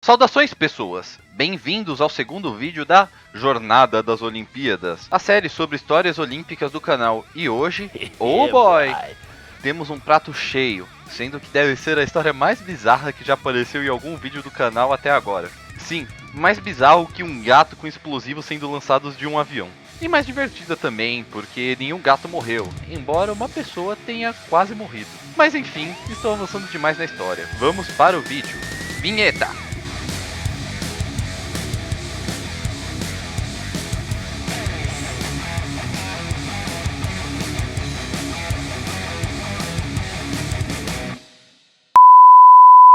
Saudações, pessoas! Bem-vindos ao segundo vídeo da Jornada das Olimpíadas, a série sobre histórias olímpicas do canal. E hoje, oh boy, temos um prato cheio, sendo que deve ser a história mais bizarra que já apareceu em algum vídeo do canal até agora. Sim, mais bizarro que um gato com explosivos sendo lançados de um avião. E mais divertida também, porque nenhum gato morreu, embora uma pessoa tenha quase morrido. Mas enfim, estou avançando demais na história. Vamos para o vídeo. Vinheta!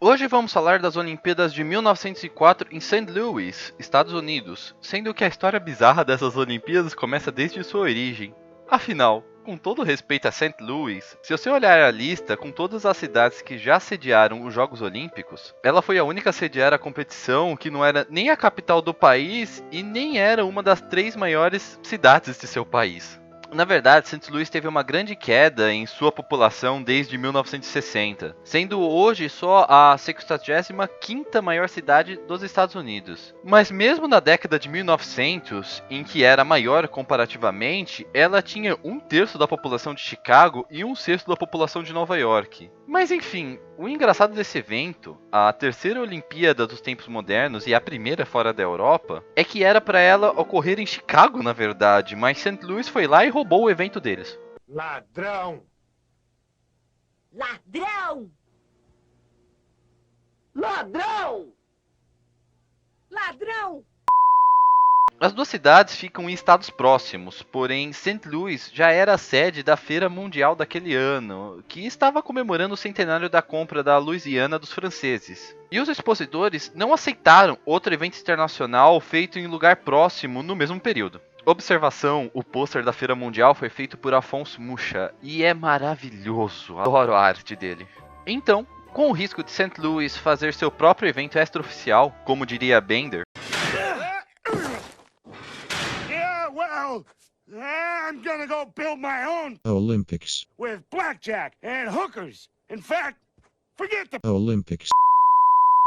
Hoje vamos falar das Olimpíadas de 1904 em St. Louis, Estados Unidos, sendo que a história bizarra dessas Olimpíadas começa desde sua origem. Afinal, com todo respeito a St. Louis, se você olhar a lista com todas as cidades que já sediaram os Jogos Olímpicos, ela foi a única a sediar a competição que não era nem a capital do país e nem era uma das 3 maiores cidades de seu país. Na verdade, St. Louis teve uma grande queda em sua população desde 1960, sendo hoje só a 65ª maior cidade dos Estados Unidos. Mas mesmo na década de 1900, em que era maior comparativamente, ela tinha 1/3 da população de Chicago e 1/6 da população de Nova York. Mas enfim, o engraçado desse evento, a terceira Olimpíada dos tempos modernos e a primeira fora da Europa, é que era para ela ocorrer em Chicago, na verdade, mas St. Louis foi lá e roubou o evento deles. Ladrão! Ladrão! Ladrão! Ladrão! As duas cidades ficam em estados próximos, porém St. Louis já era a sede da Feira Mundial daquele ano, que estava comemorando o centenário da compra da Louisiana dos franceses. E os expositores não aceitaram outro evento internacional feito em lugar próximo no mesmo período. Observação, o pôster da Feira Mundial foi feito por Alphonse Mucha, e é maravilhoso, adoro a arte dele. Então, com o risco de St. Louis fazer seu próprio evento extraoficial, como diria Bender, I'm gonna go build my own Olympics. with blackjack and hookers. In fact, forget the Olympics.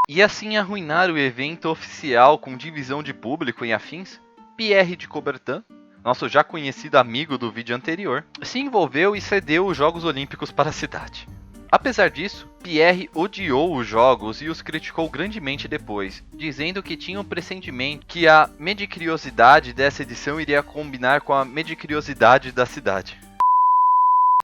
e assim arruinar o evento oficial com divisão de público e afins, Pierre de Coubertin, nosso já conhecido amigo do vídeo anterior, se envolveu e cedeu os Jogos Olímpicos para a cidade. Apesar disso, Pierre odiou os jogos e os criticou grandemente depois, dizendo que tinha um pressentimento que a mediocridade dessa edição iria combinar com a mediocridade da cidade.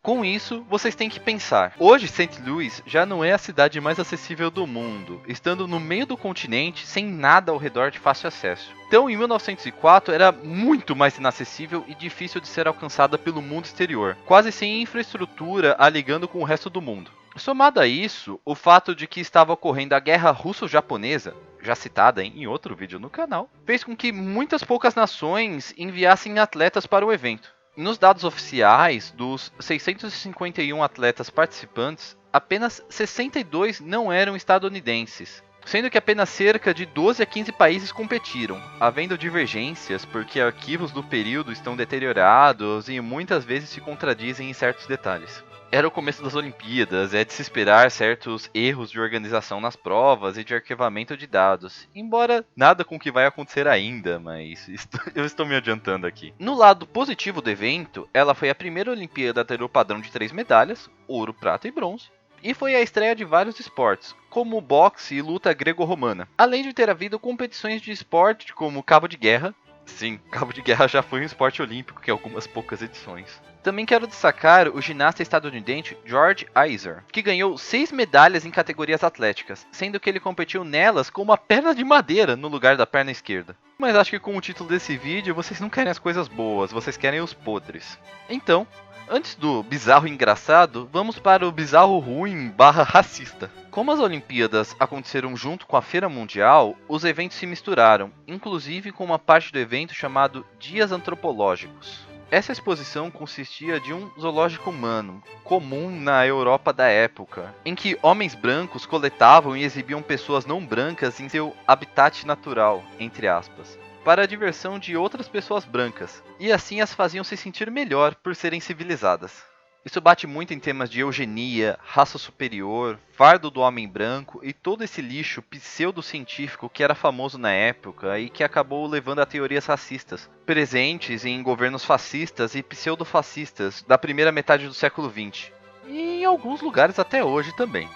Com isso, vocês têm que pensar, hoje St. Louis já não é a cidade mais acessível do mundo, estando no meio do continente sem nada ao redor de fácil acesso. Então, em 1904 era muito mais inacessível e difícil de ser alcançada pelo mundo exterior, quase sem infraestrutura a ligando com o resto do mundo. Somado a isso, o fato de que estava ocorrendo a Guerra Russo-Japonesa, já citada em outro vídeo no canal, fez com que muitas poucas nações enviassem atletas para o evento. Nos dados oficiais, dos 651 atletas participantes, apenas 62 não eram estadunidenses, sendo que apenas cerca de 12 a 15 países competiram, havendo divergências porque arquivos do período estão deteriorados e muitas vezes se contradizem em certos detalhes. Era o começo das Olimpíadas, é de se esperar certos erros de organização nas provas e de arquivamento de dados, embora nada com o que vai acontecer ainda, mas eu estou me adiantando aqui. No lado positivo do evento, ela foi a primeira Olimpíada a ter o padrão de 3 medalhas, ouro, prata e bronze, e foi a estreia de vários esportes, como boxe e luta grego-romana, além de ter havido competições de esporte como cabo de guerra. Sim, cabo de guerra já foi um esporte olímpico em algumas poucas edições. Também quero destacar o ginasta estadunidense George Iser, que ganhou 6 medalhas em categorias atléticas, sendo que ele competiu nelas com uma perna de madeira no lugar da perna esquerda. Mas acho que com o título desse vídeo vocês não querem as coisas boas, vocês querem os podres. Então, antes do bizarro engraçado, vamos para o bizarro ruim / racista. Como as Olimpíadas aconteceram junto com a Feira Mundial, os eventos se misturaram, inclusive com uma parte do evento chamado Dias Antropológicos. Essa exposição consistia de um zoológico humano, comum na Europa da época, em que homens brancos coletavam e exibiam pessoas não brancas em seu habitat natural, entre aspas, para a diversão de outras pessoas brancas, e assim as faziam se sentir melhor por serem civilizadas. Isso bate muito em temas de eugenia, raça superior, fardo do homem branco e todo esse lixo pseudocientífico que era famoso na época e que acabou levando a teorias racistas, presentes em governos fascistas e pseudofascistas da primeira metade do século XX, e em alguns lugares até hoje também.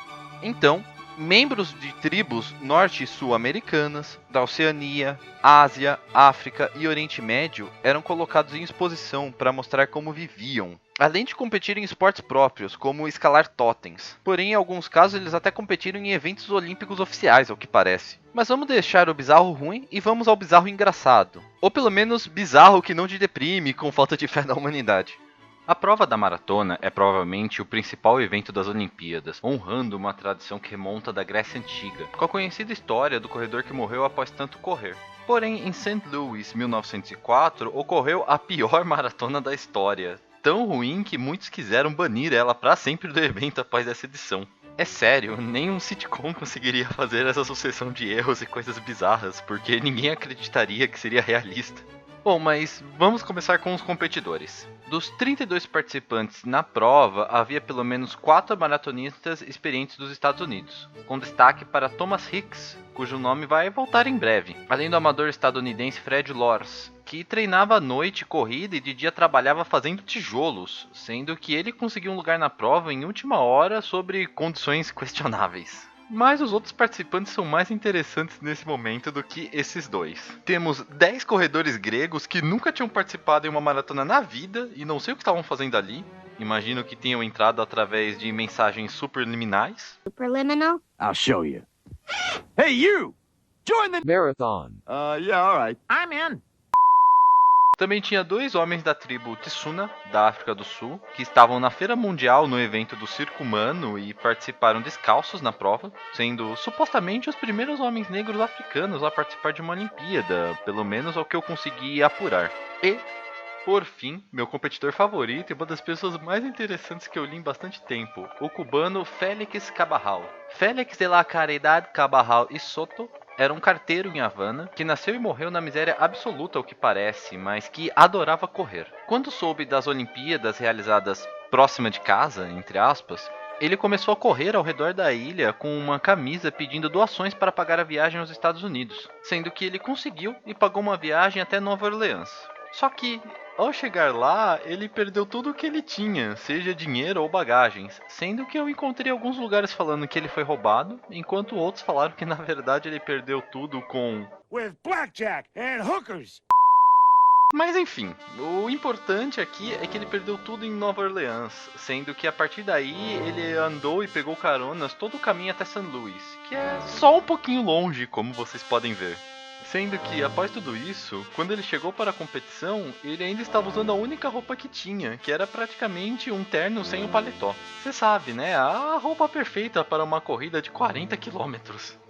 Então, membros de tribos norte e sul-americanas, da Oceania, Ásia, África e Oriente Médio eram colocados em exposição para mostrar como viviam, além de competir em esportes próprios, como escalar totens. Porém, em alguns casos, eles até competiram em eventos olímpicos oficiais, ao que parece. Mas vamos deixar o bizarro ruim e vamos ao bizarro engraçado. Ou pelo menos bizarro que não te deprime com falta de fé na humanidade. A prova da maratona é provavelmente o principal evento das Olimpíadas, honrando uma tradição que remonta da Grécia Antiga, com a conhecida história do corredor que morreu após tanto correr. Porém, em St. Louis, 1904, ocorreu a pior maratona da história, tão ruim que muitos quiseram banir ela para sempre do evento após essa edição. É sério, nenhum sitcom conseguiria fazer essa sucessão de erros e coisas bizarras, porque ninguém acreditaria que seria realista. Bom, mas vamos começar com os competidores. Dos 32 participantes na prova, havia pelo menos 4 maratonistas experientes dos Estados Unidos, com destaque para Thomas Hicks, cujo nome vai voltar em breve, além do amador estadunidense Fred Lors, que treinava à noite corrida e de dia trabalhava fazendo tijolos, sendo que ele conseguiu um lugar na prova em última hora sobre condições questionáveis. Mas os outros participantes são mais interessantes nesse momento do que esses dois. Temos 10 corredores gregos que nunca tinham participado em uma maratona na vida e não sei o que estavam fazendo ali. Imagino que tenham entrado através de mensagens superliminais. Superliminal? I'll show you. Hey, you! Join the Marathon. Yeah, all right. I'm in. Também tinha 2 homens da tribo Tsuna, da África do Sul, que estavam na Feira Mundial no evento do Circo Humano e participaram descalços na prova, sendo supostamente os primeiros homens negros africanos a participar de uma Olimpíada, pelo menos ao que eu consegui apurar. E, por fim, meu competidor favorito e uma das pessoas mais interessantes que eu li em bastante tempo, o cubano Félix Cabajal. Félix de la Caridad Cabajal y Soto era um carteiro em Havana, que nasceu e morreu na miséria absoluta ao que parece, mas que adorava correr. Quando soube das Olimpíadas realizadas próxima de casa, entre aspas, ele começou a correr ao redor da ilha com uma camisa pedindo doações para pagar a viagem aos Estados Unidos, sendo que ele conseguiu e pagou uma viagem até Nova Orleans. Só que, ao chegar lá, ele perdeu tudo o que ele tinha, seja dinheiro ou bagagens, sendo que eu encontrei alguns lugares falando que ele foi roubado, enquanto outros falaram que na verdade ele perdeu tudo com... with blackjack and hookers. Mas enfim, o importante aqui é que ele perdeu tudo em Nova Orleans, sendo que a partir daí ele andou e pegou caronas todo o caminho até St. Louis, que é só um pouquinho longe, como vocês podem ver. Sendo que, após tudo isso, quando ele chegou para a competição, ele ainda estava usando a única roupa que tinha, que era praticamente um terno sem o paletó. Você sabe, né? A roupa perfeita para uma corrida de 40 km.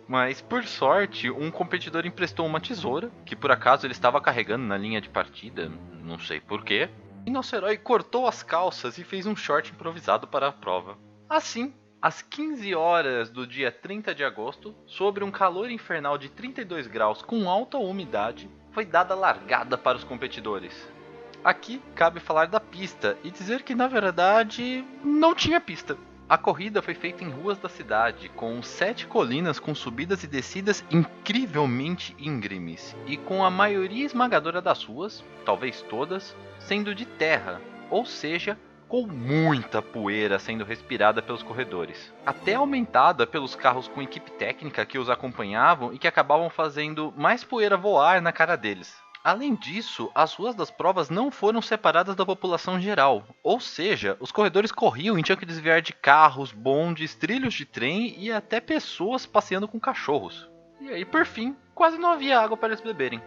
Mas, por sorte, um competidor emprestou uma tesoura, que por acaso ele estava carregando na linha de partida, não sei porquê, e nosso herói cortou as calças e fez um short improvisado para a prova. Assim, às 15 horas do dia 30 de agosto, sobre um calor infernal de 32 graus com alta umidade, foi dada a largada para os competidores. Aqui cabe falar da pista e dizer que na verdade não tinha pista. A corrida foi feita em ruas da cidade, com 7 colinas com subidas e descidas incrivelmente íngremes, e com a maioria esmagadora das ruas, talvez todas, sendo de terra, ou seja, com muita poeira sendo respirada pelos corredores, até aumentada pelos carros com equipe técnica que os acompanhavam e que acabavam fazendo mais poeira voar na cara deles. Além disso, as ruas das provas não foram separadas da população geral, ou seja, os corredores corriam e tinham que desviar de carros, bondes, trilhos de trem e até pessoas passeando com cachorros. E aí, por fim, quase não havia água para eles beberem.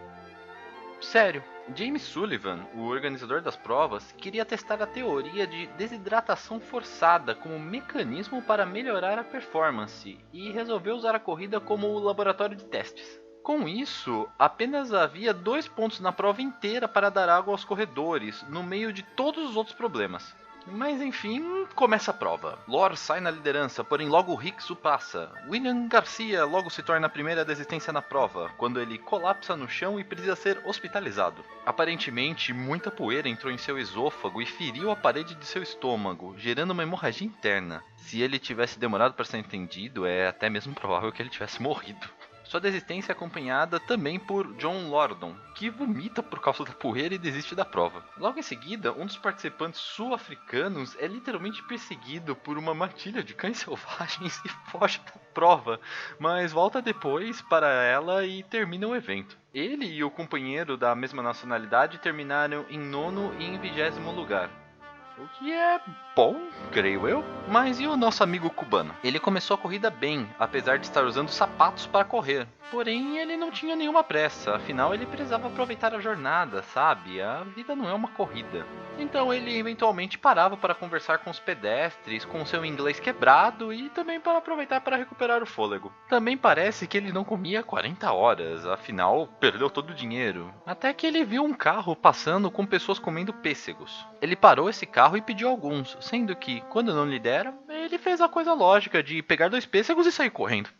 Sério, James Sullivan, o organizador das provas, queria testar a teoria de desidratação forçada como mecanismo para melhorar a performance e resolveu usar a corrida como laboratório de testes. Com isso, apenas havia 2 pontos na prova inteira para dar água aos corredores, no meio de todos os outros problemas. Mas enfim, começa a prova. Lore sai na liderança, porém logo Hicks o passa. William Garcia logo se torna a primeira desistência na prova, quando ele colapsa no chão e precisa ser hospitalizado. Aparentemente, muita poeira entrou em seu esôfago e feriu a parede de seu estômago, gerando uma hemorragia interna. Se ele tivesse demorado para ser entendido, é até mesmo provável que ele tivesse morrido. Sua desistência é acompanhada também por John Lordon, que vomita por causa da poeira e desiste da prova. Logo em seguida, um dos participantes sul-africanos é literalmente perseguido por uma matilha de cães selvagens e foge da prova, mas volta depois para ela e termina o evento. Ele e o companheiro da mesma nacionalidade terminaram em 9º e em 20º lugar. O que é bom, creio eu. Mas e o nosso amigo cubano? Ele começou a corrida bem, apesar de estar usando sapatos para correr. Porém, ele não tinha nenhuma pressa, afinal ele precisava aproveitar a jornada, sabe? A vida não é uma corrida. Então ele eventualmente parava para conversar com os pedestres, com seu inglês quebrado e também para aproveitar para recuperar o fôlego. Também parece que ele não comia 40 horas, afinal perdeu todo o dinheiro. Até que ele viu um carro passando com pessoas comendo pêssegos. Ele parou esse carro e pediu alguns, sendo que, quando não lhe deram, ele fez a coisa lógica de pegar 2 pêssegos e sair correndo.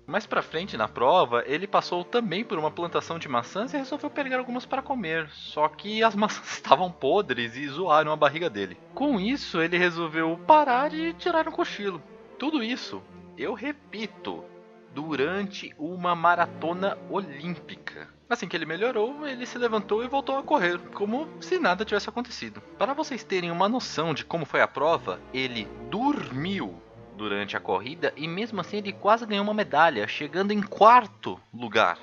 Mais pra frente na prova, ele passou também por uma plantação de maçãs e resolveu pegar algumas para comer, só que as maçãs estavam podres e zoaram a barriga dele. Com isso, ele resolveu parar e tirar um cochilo. Tudo isso, eu repito, durante uma maratona olímpica. Assim que ele melhorou, ele se levantou e voltou a correr, como se nada tivesse acontecido. Para vocês terem uma noção de como foi a prova, ele dormiu durante a corrida e mesmo assim ele quase ganhou uma medalha, chegando em 4º lugar.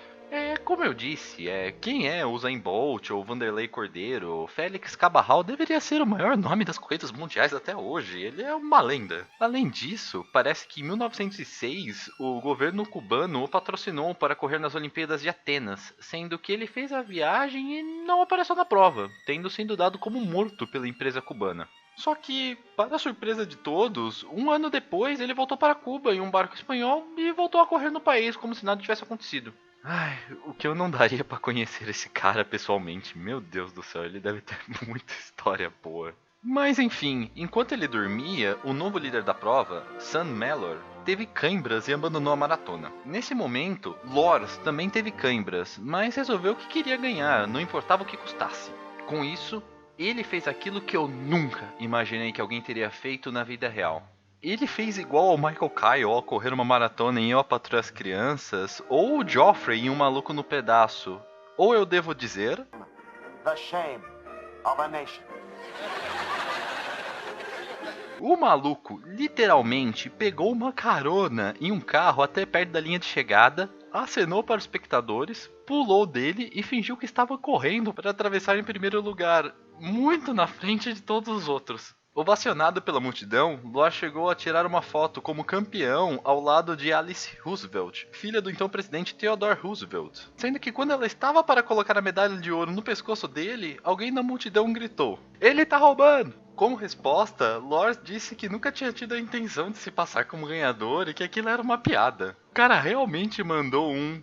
Como eu disse, quem é Usain Bolt ou Vanderlei Cordeiro, Félix Cabarral deveria ser o maior nome das corridas mundiais até hoje, ele é uma lenda. Além disso, parece que em 1906 o governo cubano o patrocinou para correr nas Olimpíadas de Atenas, sendo que ele fez a viagem e não apareceu na prova, tendo sido dado como morto pela empresa cubana. Só que, para a surpresa de todos, um ano depois ele voltou para Cuba em um barco espanhol e voltou a correr no país como se nada tivesse acontecido. Ai, o que eu não daria para conhecer esse cara pessoalmente, meu Deus do céu, ele deve ter muita história boa. Mas enfim, enquanto ele dormia, o novo líder da prova, Sam Mellor, teve cãibras e abandonou a maratona. Nesse momento, Lors também teve cãibras, mas resolveu que queria ganhar, não importava o que custasse. Com isso, ele fez aquilo que eu nunca imaginei que alguém teria feito na vida real. Ele fez igual ao Michael Kyle ao correr uma maratona em Eu, a Patroa e as Crianças, ou o Joffrey em Um Maluco no Pedaço. Ou eu devo dizer... The shame of a nation. O maluco literalmente pegou uma carona em um carro até perto da linha de chegada, acenou para os espectadores, pulou dele e fingiu que estava correndo para atravessar em primeiro lugar, muito na frente de todos os outros. Ovacionado pela multidão, Lors chegou a tirar uma foto como campeão ao lado de Alice Roosevelt, filha do então presidente Theodore Roosevelt. Sendo que quando ela estava para colocar a medalha de ouro no pescoço dele, alguém da multidão gritou: "Ele tá roubando!" Como resposta, Lors disse que nunca tinha tido a intenção de se passar como ganhador e que aquilo era uma piada. O cara realmente mandou um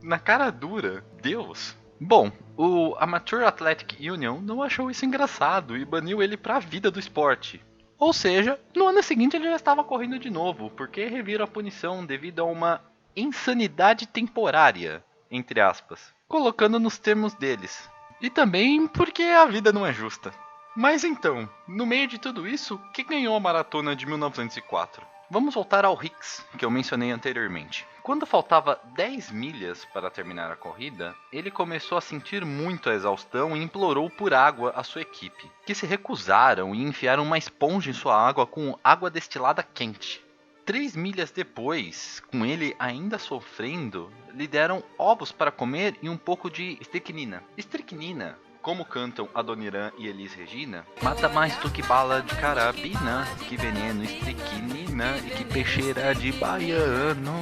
na cara dura. Deus. Bom, o Amateur Athletic Union não achou isso engraçado e baniu ele pra vida do esporte. Ou seja, no ano seguinte ele já estava correndo de novo, porque reviram a punição devido a uma insanidade temporária, entre aspas, colocando nos termos deles. E também porque a vida não é justa. Mas então, no meio de tudo isso, quem ganhou a maratona de 1904? Vamos voltar ao Hicks, que eu mencionei anteriormente. Quando faltava 10 milhas para terminar a corrida, ele começou a sentir muito a exaustão e implorou por água à sua equipe, que se recusaram e enfiaram uma esponja em sua água com água destilada quente. 3 milhas depois, com ele ainda sofrendo, lhe deram ovos para comer e um pouco de estricnina. Estricnina, como cantam Adoniran e Elis Regina, mata mais do que bala de carabina, que veneno estricnina e que peixeira de baiano.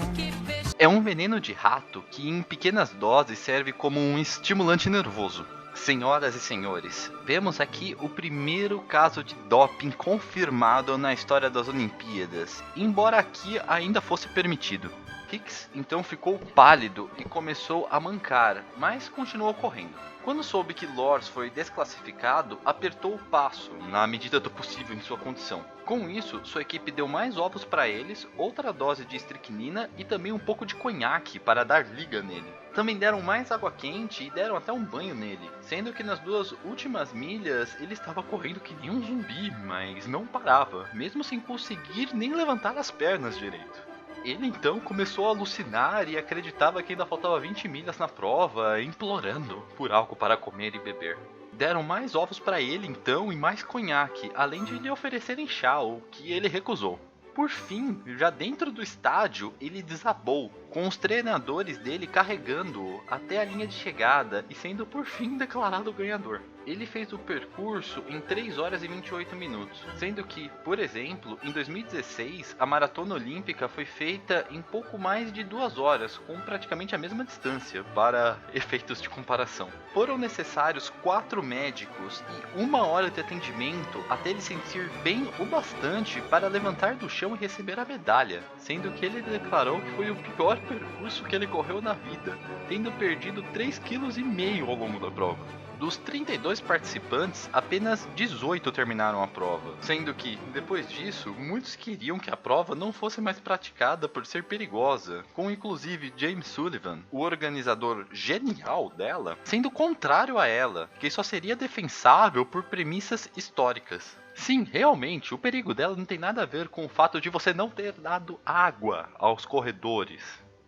É um veneno de rato que em pequenas doses serve como um estimulante nervoso. Senhoras e senhores, vemos aqui o primeiro caso de doping confirmado na história das Olimpíadas, embora aqui ainda fosse permitido. Hicks então ficou pálido e começou a mancar, mas continuou correndo. Quando soube que Lors foi desclassificado, apertou o passo, na medida do possível em sua condição. Com isso, sua equipe deu mais ovos para eles, outra dose de estricnina e também um pouco de conhaque para dar liga nele. Também deram mais água quente e deram até um banho nele, sendo que nas 2 últimas milhas ele estava correndo que nem um zumbi, mas não parava, mesmo sem conseguir nem levantar as pernas direito. Ele então começou a alucinar e acreditava que ainda faltava 20 milhas na prova, implorando por algo para comer e beber. Deram mais ovos para ele então e mais conhaque, além de lhe oferecerem chá, o que ele recusou. Por fim, já dentro do estádio, ele desabou, com os treinadores dele carregando-o até a linha de chegada e sendo por fim declarado ganhador. Ele fez o percurso em 3 horas e 28 minutos, sendo que, por exemplo, em 2016, a maratona olímpica foi feita em pouco mais de 2 horas, com praticamente a mesma distância, para efeitos de comparação. Foram necessários 4 médicos e 1 hora de atendimento até ele sentir bem o bastante para levantar do chão e receber a medalha, sendo que ele declarou que foi o pior percurso que ele correu na vida, tendo perdido 3,5 kg ao longo da prova. Dos 32 participantes, apenas 18 terminaram a prova, sendo que, depois disso, muitos queriam que a prova não fosse mais praticada por ser perigosa, com inclusive James Sullivan, o organizador genial dela, sendo contrário a ela, que só seria defensável por premissas históricas. Sim, realmente, o perigo dela não tem nada a ver com o fato de você não ter dado água aos corredores.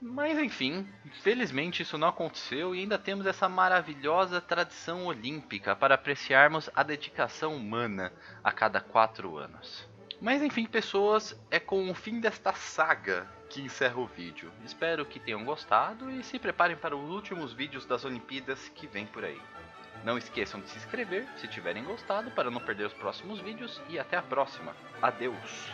Mas enfim, felizmente isso não aconteceu e ainda temos essa maravilhosa tradição olímpica para apreciarmos a dedicação humana a cada 4 anos. Mas enfim, pessoas, é com o fim desta saga que encerra o vídeo. Espero que tenham gostado e se preparem para os últimos vídeos das Olimpíadas que vem por aí. Não esqueçam de se inscrever se tiverem gostado para não perder os próximos vídeos e até a próxima. Adeus!